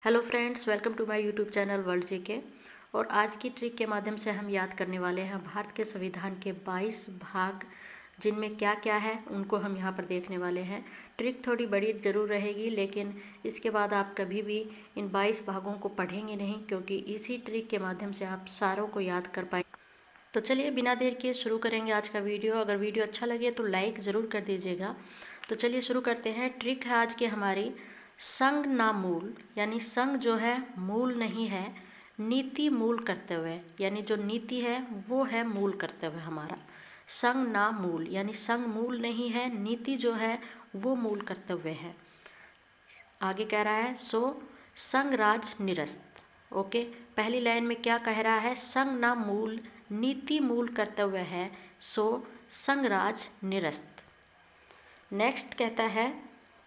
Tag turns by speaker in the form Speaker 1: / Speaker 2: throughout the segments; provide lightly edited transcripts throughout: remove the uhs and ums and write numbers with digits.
Speaker 1: Hello friends, welcome to my YouTube channel world GK. और आज की ट्रिक के माध्यम से हम याद करने वाले हैं भारत के संविधान के 22 भाग, जिनमें क्या क्या है उनको हम यहाँ पर देखने वाले हैं। ट्रिक थोड़ी बड़ी ज़रूर रहेगी, लेकिन इसके बाद आप कभी भी इन 22 भागों को पढ़ेंगे नहीं, क्योंकि इसी ट्रिक के माध्यम से आप सारों को याद कर पाएंगे। तो चलिए बिना देर किए शुरू करेंगे आज का वीडियो। अगर वीडियो अच्छा लगे तो लाइक ज़रूर कर दीजिएगा। तो चलिए शुरू करते हैं। ट्रिक है आज की हमारी संग ना मूल, यानी संग जो है मूल नहीं है, नीति मूल करते हुए, यानी जो नीति है वो है मूल करते हुए हमारा। संग ना मूल यानी संग मूल नहीं है, नीति जो है वो मूल करते हुए है। आगे कह रहा है सो संग राज निरस्त। ओके, पहली लाइन में क्या कह रहा है? संग ना मूल, नीति मूल करते हुए है, सो संग राज निरस्त। नेक्स्ट कहता है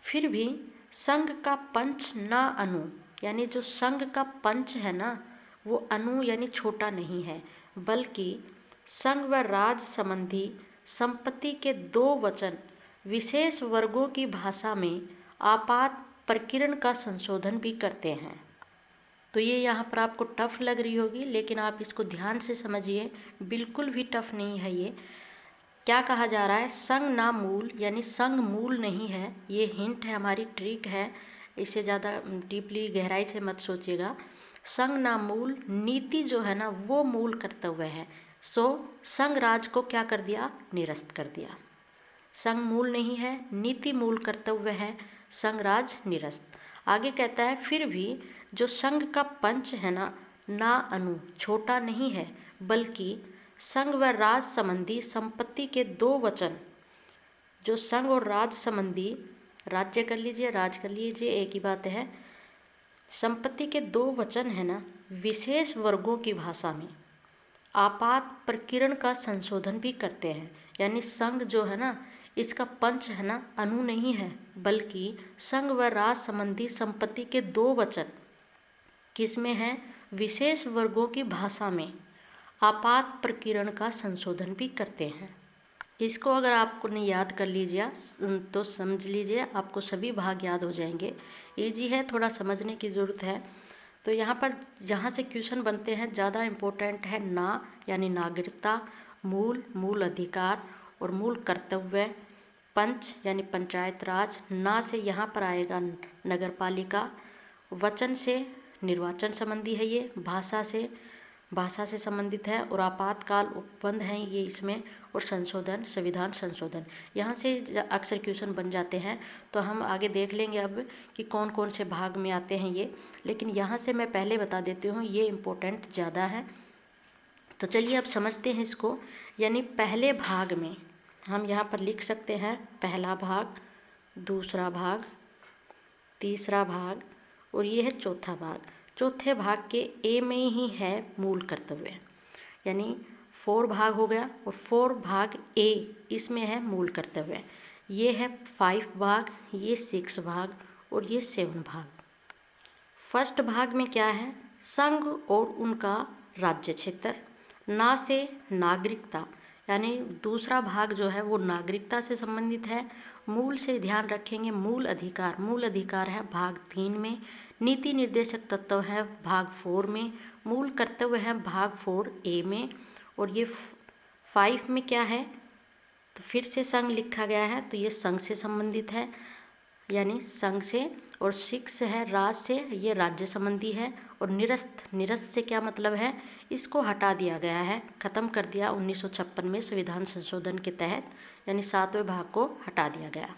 Speaker 1: फिर भी संघ का पंच ना अनु, यानी जो संघ का पंच है ना वो अनु यानी छोटा नहीं है, बल्कि संघ व राज संबंधी संपत्ति के दो वचन विशेष वर्गों की भाषा में आपात प्रकीर्ण का संशोधन भी करते हैं। तो ये यहाँ पर आपको टफ लग रही होगी, लेकिन आप इसको ध्यान से समझिए, बिल्कुल भी टफ नहीं है। ये क्या कहा जा रहा है? संग ना मूल, यानी संग मूल नहीं है। ये हिंट है, हमारी ट्रिक है, इससे ज़्यादा डीपली गहराई से मत सोचिएगा। संग ना मूल, नीति जो है ना वो मूल करते हुए है, सो संग राज को क्या कर दिया? निरस्त कर दिया। संग मूल नहीं है, नीति मूल करते हुए है, संग राज निरस्त। आगे कहता है फिर भी जो संघ का पंच है ना अनु छोटा नहीं है, बल्कि संघ व राज संबंधी संपत्ति के दो वचन, जो संघ और राज संबंधी, राज्य कर लीजिए राज कर लीजिए एक ही बात है, संपत्ति के दो वचन है ना विशेष वर्गों की भाषा में आपात प्रकीर्ण का संशोधन भी करते हैं। यानी संघ जो है ना इसका पंच है ना अनु नहीं है, बल्कि संघ व राज संबंधी संपत्ति के दो वचन किसमें है? विशेष वर्गों की भाषा में आपात प्रकीर्ण का संशोधन भी करते हैं। इसको अगर आपको नहीं याद कर लीजिए तो समझ लीजिए आपको सभी भाग याद हो जाएंगे। इजी है, थोड़ा समझने की ज़रूरत है। तो यहाँ पर जहाँ से क्वेश्चन बनते हैं ज़्यादा इम्पोर्टेंट है ना, यानी नागरिकता, मूल मूल अधिकार और मूल कर्तव्य, पंच यानी पंचायत राज, ना से यहाँ पर आएगा नगर पालिका, वचन से निर्वाचन संबंधी है, ये भाषा से संबंधित है, और आपातकाल उपबंध हैं ये इसमें, और संशोधन संविधान संशोधन। यहाँ से अक्सर क्वेश्चन बन जाते हैं। तो हम आगे देख लेंगे अब कि कौन कौन से भाग में आते हैं ये, लेकिन यहाँ से मैं पहले बता देती हूँ ये इम्पोर्टेंट ज़्यादा है। तो चलिए अब समझते हैं इसको। यानी पहले भाग में हम यहाँ पर लिख सकते हैं पहला भाग, दूसरा भाग, तीसरा भाग, और ये है चौथा भाग। चौथे भाग के ए में ही है मूल कर्तव्य, यानी 4 भाग हो गया, और 4 भाग ए इसमें है मूल कर्तव्य। ये है 5 भाग, ये 6 भाग, और ये 7 भाग। फर्स्ट भाग में क्या है? संघ और उनका राज्य क्षेत्र, ना से नागरिकता, यानी दूसरा भाग जो है वो नागरिकता से संबंधित है। मूल से ध्यान रखेंगे, मूल अधिकार है भाग 3 में, नीति निर्देशक तत्व है भाग 4 में, मूल कर्तव्य है भाग 4 ए में, और ये 5 में क्या है? तो फिर से संघ लिखा गया है, तो ये संघ से संबंधित है, यानी संघ से। और 6 है राज से, ये राज्य संबंधी है। और निरस्त से क्या मतलब है? इसको हटा दिया गया है, ख़त्म कर दिया 1956 में संविधान संशोधन के तहत, यानी 7वें भाग को हटा दिया गया।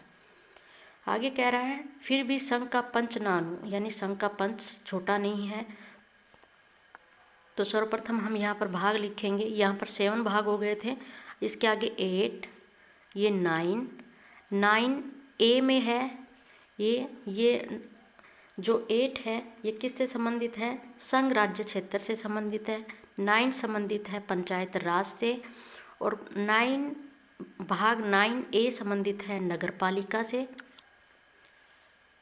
Speaker 1: आगे कह रहा है फिर भी संघ का पंच ना अनु, यानी संघ का पंच छोटा नहीं है। तो सर्वप्रथम हम यहाँ पर भाग लिखेंगे। यहाँ पर 7 भाग हो गए थे, इसके आगे 8, ये 9 ए में है। ये जो 8 है ये किससे संबंधित है? संघ राज्य क्षेत्र से संबंधित है। 9 संबंधित है पंचायत राज से, और भाग 9 ए संबंधित है नगर पालिका से।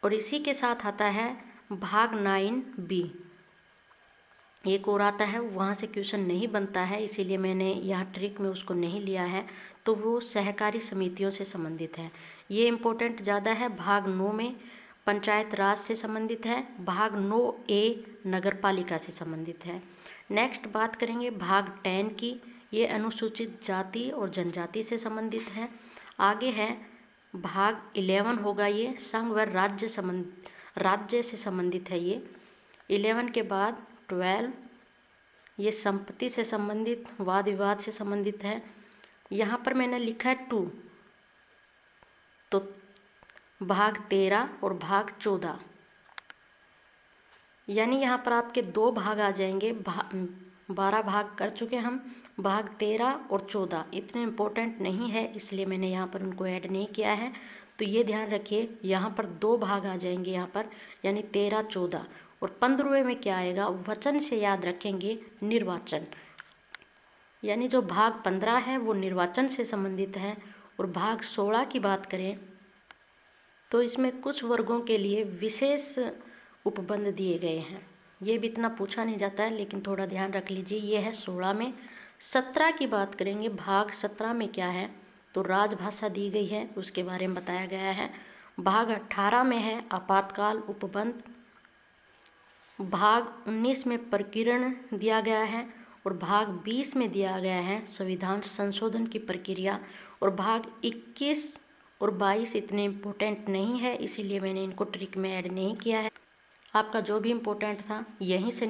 Speaker 1: और इसी के साथ आता है भाग 9 बी, एक और आता है, वहाँ से क्वेश्चन नहीं बनता है, इसीलिए मैंने यहाँ ट्रिक में उसको नहीं लिया है। तो वो सहकारी समितियों से संबंधित है, ये इम्पोर्टेंट ज़्यादा है। भाग 9 में पंचायत राज से संबंधित है। भाग 9A नगरपालिका से संबंधित है। नेक्स्ट बात करेंगे भाग 10 की, ये अनुसूचित जाति और जनजाति से संबंधित है। आगे है भाग 11 होगा, ये संघ व राज्य से संबंधित है। ये 11 के बाद 12 ये संपत्ति से संबंधित, वाद विवाद से संबंधित है। यहाँ पर मैंने लिखा है 2, तो भाग 13 और भाग 14, यानी यहाँ पर आपके 2 भाग आ जाएंगे। 12 भाग कर चुके हम, भाग 13 और 14 इतने इम्पोर्टेंट नहीं है, इसलिए मैंने यहाँ पर उनको ऐड नहीं किया है। तो ये ध्यान रखिए, यहाँ पर 2 भाग आ जाएंगे यहाँ पर, यानी 13, 14। और 15वें में क्या आएगा, वचन से याद रखेंगे निर्वाचन, यानी जो भाग 15 है वो निर्वाचन से संबंधित है। और भाग 16 की बात करें तो इसमें कुछ वर्गों के लिए विशेष उपबंध दिए गए हैं। ये भी इतना पूछा नहीं जाता है, लेकिन थोड़ा ध्यान रख लीजिए। ये है 16 में। 17 की बात करेंगे, भाग 17 में क्या है, तो राजभाषा दी गई है, उसके बारे में बताया गया है। भाग 18 में है आपातकाल उपबंध। भाग 19 में प्रकीर्णन दिया गया है। और भाग 20 में दिया गया है संविधान संशोधन की प्रक्रिया। और भाग 21 और 22 इतने इम्पोर्टेंट नहीं है, इसीलिए मैंने इनको ट्रिक में ऐड नहीं किया है। आपका जो भी इम्पोर्टेंट था यहीं से